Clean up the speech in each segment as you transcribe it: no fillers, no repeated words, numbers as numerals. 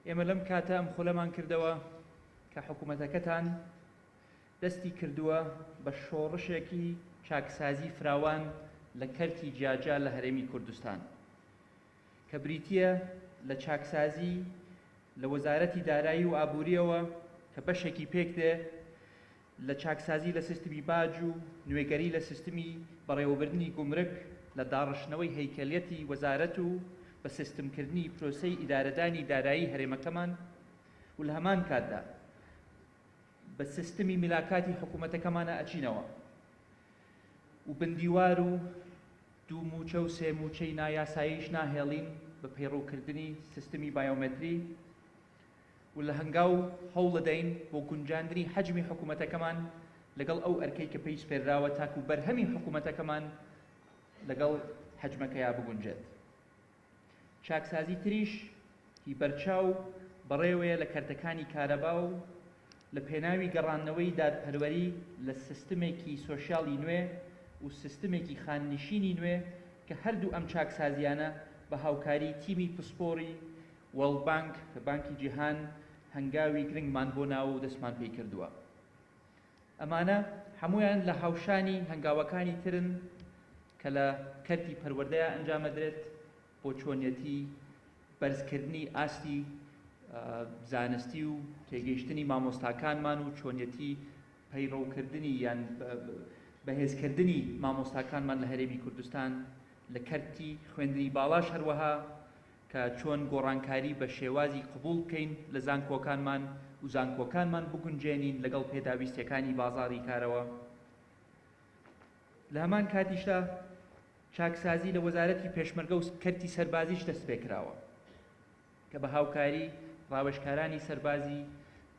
ئێمە لەم کاتە ئەم خۆلەمان کردەوە کە حکوومەتەکەتان دەستی کردووە بە شۆڕشێکی چاکسازی فراوان لە کەرتی جیاجا لە هەرێمی کوردستان کە بریتیە لە چاکسازی لە وەزارەتی دارایی و ئابووریەوە کە بەشێکی پێک دێ لە چاکسازی لە سیستمی باج و نوێگەری لە سیستمی بەڕێوەبردننی گومرک لە داڕشتنەوەی هەیکەلەتی وەزارەت و بە سیستمکردنی پرۆسەی ئیدارەدانی دارایی هەرێمەکەمان و لە هەمان کاتدا بە سیستمی میلاکاتی حکوومەتەکەمانە ئەچینەوە و بندیوار و دوو موچە و سێ موچەی نایاساییش ناهێڵین بە پەیڕەوکردنی سیستمی بایۆمەتری و لە هەنگاو هەوڵ دەدەین بۆ گونجاندنی حەجمی حکوومەتەکەمان لەگەڵ ئەو ئەرکەی کە پێی سپێرراوە تاکو بەرهەمی حکوومەتەکەمان لەگەڵ حەجمەکەیا بگونجێت. چاکسازی تریش هی بەرچاو بەڕێوەیە لە کەرتەکانی کارەبا و لە پێناوی گەڕانەوەی دادپەروەری لە سیستمێکی سۆشیاڵی نوێ و سیستمێکی خاننشینی نوێ کە هەردوو ئەم چاکسازیانە بە هاوکاری تیمی پسپۆری وەڵد بانک کە بانکی جیهان هەنگاوی گرنگمان بۆ ناو و دەستمان پێی کردووە. ئەمانە هەمویان لە هاوشانی هەنگاوەکانی ترن کە لە کەرتی پەروەردەیە ئەنجامەدرێت بۆ چۆنیەتی بەرزکردنی ئاستی زانستی و تێگەیشتنی مامۆستاکانمان و چۆنیەتی پەیڕەوکردنی یان بەهێزکردنی مامۆستاکانمان لە هەرێمی کوردستان لە کەرتی خوێندنی باڵاش هەروەها کە چۆن گۆڕانکاری بە شێوازی قبول بکەین لە زانکۆکانمان و زانکۆکانمان بگونجێنین لەگەڵ پێداویستەکانی بازاڕی کارەوە. لە هەمان کاتیشدا چاکسازی لە وەزارەتی پێشمەرگە و کەرتی سەربازیش دەست پێکراوە کە بە هاوکاری ڕاوێژکارانی سەربازی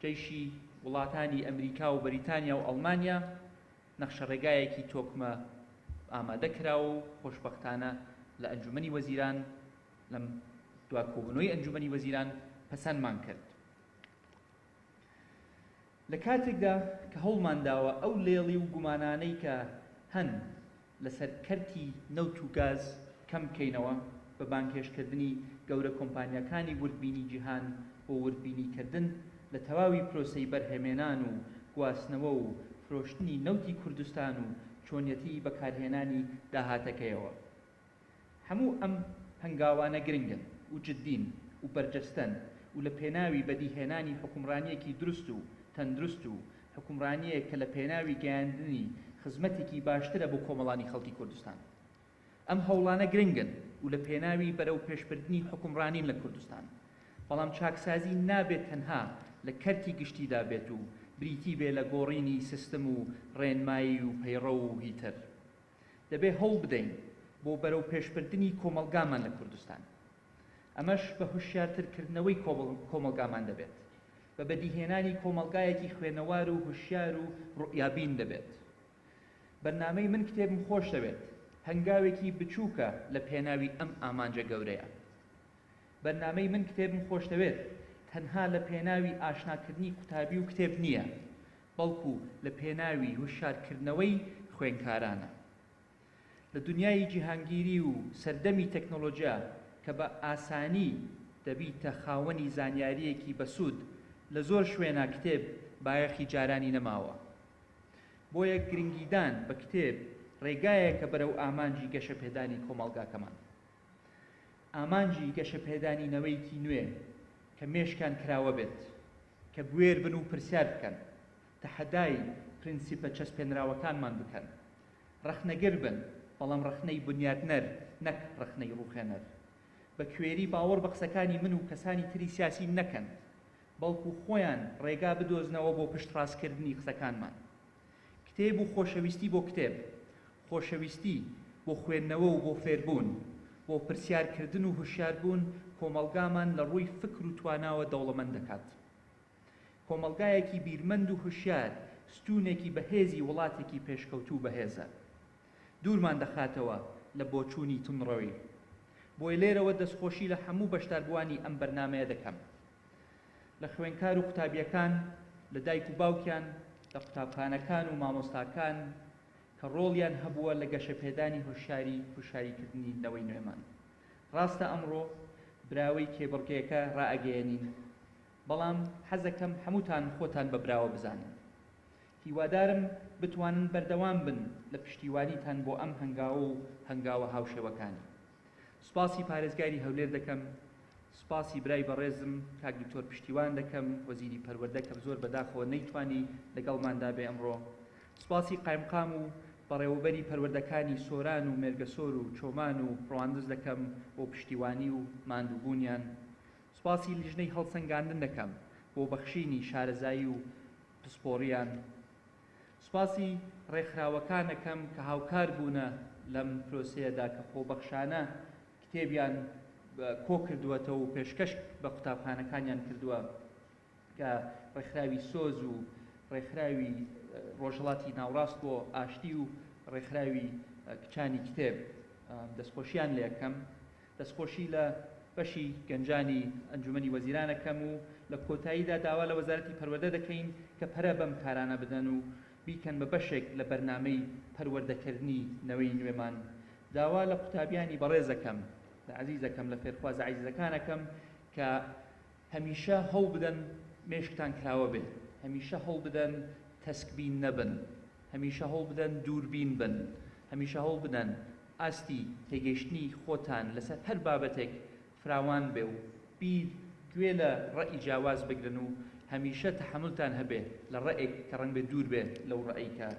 جەیشی وڵاتانی ئەمریکا و بەریتانیا و ئەڵمانیا نەخشەڕێگایەکی تۆکمە ئامادە کراوە و خۆشبەختانە لە ئەنجومەنی وەزیران لەم دواکۆبوونەوەی ئەنجومەنی وەزیران پەسەندمان کرد. لە کاتێکدا کە هەوڵمان داوە ئەو لێڵی و گومانانەی کە هەن لەسەر کەرتی نەوت و گاز کەم بکەینەوە بە بانکێشکردنی گەورە کۆمپانیەکانی وردبینی جیهان بۆ وردبینیکردن لە تەواوی پرۆسەی بەرهەمێنان و گواستنەوە و فرۆشتنی نەوتی کوردستان و چۆنیەتی بەکارهێنانی داهاتەکەیەوە. هەموو ئەم هەنگاوانە گرنگن و جددین و بەرجەستەن و لە پێناوی بەدیهێنانی حکومڕانیەکی دروست و تەندروست و حکومڕانیەیە کە لە پێناوی گەیاندنی خزمەتێکی باشترە بۆ کۆمەڵانی خەڵکی کوردستان. ئەم هەوڵانە گرنگن و لە پێناوی بەرەو پێشبردننی حکومڕانین لە کوردستان. بەڵام چاکسازی نابێت تەنها لە کەرتی گشتیدا بێت و بریتی بێ لە گۆڕینی سیستم و ڕێنمایی و پەیڕە و هیتر. دەبێ هەوڵ بدەین بۆ بەرەو پێشبردننی کۆمەڵگامان لە کوردستان. ئەمەش بە هوشیارترکردنەوەی کۆمەڵگامان دەبێت، بە بەدیهێنانی کۆمەڵگایەکی خوێنەوار و هوشیار و ڕوئیابین دەبێت. بەرنامەی من کتێبم خۆش دەبێت، هەنگاوێکی بچووکە لە پێناوی ئەم ئامانجە گەورەیە. بەرنامەی من کتێبم خۆش دەوێت تەنها لە پێناوی ئاشناکردنی قوتابی و کتێب نییە، بەڵکو لە پێناوی هوشیارکردنەوەی خوێندکارانە. لە دنیای جیهانگیری و سەردەمی تەکنۆلۆژیا کە بە ئاسانی دەبیتە خاوەنی زانیاریەکی بەسوود لە زۆر شوێنە کتێب بایەخی جارانی نەماوە. بۆیە گرنگیدان بە کتێب ڕێگایەکە بەرەو ئامانجی گەشەپێدانی کۆمەڵگاکەمان. ئامانجی گەشەپێدانینەوەیکی نوێ کە مێشکان کراوە بێت، کە بوێر بن و پرسیار بکەن، تەحەدای پرینسیپە چەسپێنراوەکانمان بکەن، ڕەخنەگر بن بەڵام ڕەخنەی بنیادنەر نەک ڕەخنەی ڕوخێنەر. بە کوێری باوەڕ بە قسەکانی من و کەسانی تری سیاسی نەکەن، بەڵکو خۆیان ڕێگا بدۆزنەوە بۆ پشت ڕاستکردنی قسەکانمان. کتێب و خۆشەویستی بۆ کتێب، خۆشەویستی بۆ خوێندنەوە و بۆ فێربوون، بۆ پرسیارکردن و هوشیاربوون کۆمەڵگامان لە ڕووی فکر و تواناوە دەوڵەمەند دەکات. کۆمەڵگایەکی بیرمەند و هوشیار ستونێکی بەهێزی وڵاتێکی پێشکەوتوو بەهێزە. دوورمان دەخاتەوە لە بۆچوونی تونڕەوی. بۆی لێرەوە دەستخۆشی لە هەموو بەشداربووانی ئەم بەرنامەیە دەکەم، لە خوێندکار و قوتابیەکان، لە دایک و باوکیان، لە قوتابخانەکان و مامۆستاکان کە ڕۆڵیان هەبووە لە گەشەپێدانی هوشاریکردنی نەوەی نوێمان. ڕاستە ئەمڕۆ براوەی کێبڕکێکە ڕائەگەیەنین بەڵام حەزەکەم هەمووتان خۆتان بەبراوە بزانن. هیوادارم بتوانن بەردەوام بن لە پشتیوانیتان بۆ ئەم هەنگاوە هاوشێوەکانی. سوپاسی پارێزگاری هەولێر دەکەم، سوپاسی برای بەڕێزم کاک دکتۆر پشتیوان دەکەم، وەزیری پەروەردە کە زۆر بەداخەوە نەیتوانی لەگەڵماندا بێ ئەمڕۆ. سوپاسی قایمقام و بەڕێوەبەری پەروەردەکانی سۆران و مێرگەسۆر و چۆمان و ڕواندز دەکەم بۆ پشتیوانی و ماندووبوونیان. سوپاسی لیژنەی هەڵسەنگاندن دەکەم بۆ بەخشینی شارەزایی و پسپۆڕیان. سوپاسی ڕێکخراوەکانەکەم کە هاوکار بوونە لەم پرۆسەیەدا کە خۆبەخشانە کتێبیان کۆ کردووەتەوە و پێشکەش بە قوتابخانەکانیان کردووە کە ڕێکخراوی سۆز و ڕێکخراوی ڕۆژهەڵاتی ناوڕاست بۆ ئاشتی و ڕێکخراوی کچانی کتێب دەستخۆشیان لێ یەکەم. دەستخۆشی لە بەشی گەنجانی ئەنجومەنی وەزیرانەکەم و لە کۆتاییدا داوا لە وەزارەتی پەروەردە دەکەین کە پەرە بەم کارانە بدەن و بیکەن بە بەشێک لە بەرنامەی پەروەردەکردنی نەوەی نوێمان. داوا لە قوتابیانی بەڕێزەکەم لە عەزیزەکەم لە فێرخوازە عەزیزەکانەکەم کە هەمیشە هەوڵ بدەن مێشکتان کراوە بێت، هەمیشە هەوڵ بدەن تەسکبین نەبن، هەمیشە هەوڵ بدەن دووربین بن، هەمیشە هەوڵ بدەن ئاستی تێگەیشتنی خۆتان لەسەر هەر بابەتێک فراوان بێ و بیر گوێ لە ڕەئی جیاواز بگرن و هەمیشە تەحەمڵتان هەبێ لە ڕەیەک کە ڕەنگ بێ دوور بێ لەو ڕەئی کە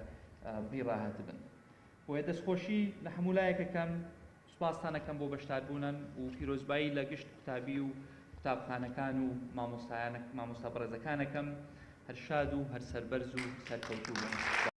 ڕاهات بن. بۆیە دەستخۆشی لە هەموو لایەکەکەم سوپاستانەکەم بۆ بەشداربوونن و پیرۆزبایی لە گشت قوتابی و قوتابخانەکان و مامۆستا بەڕێزەکانەکەم هەر شاد و هەر سەربەرز و سەرکەوتوو بن.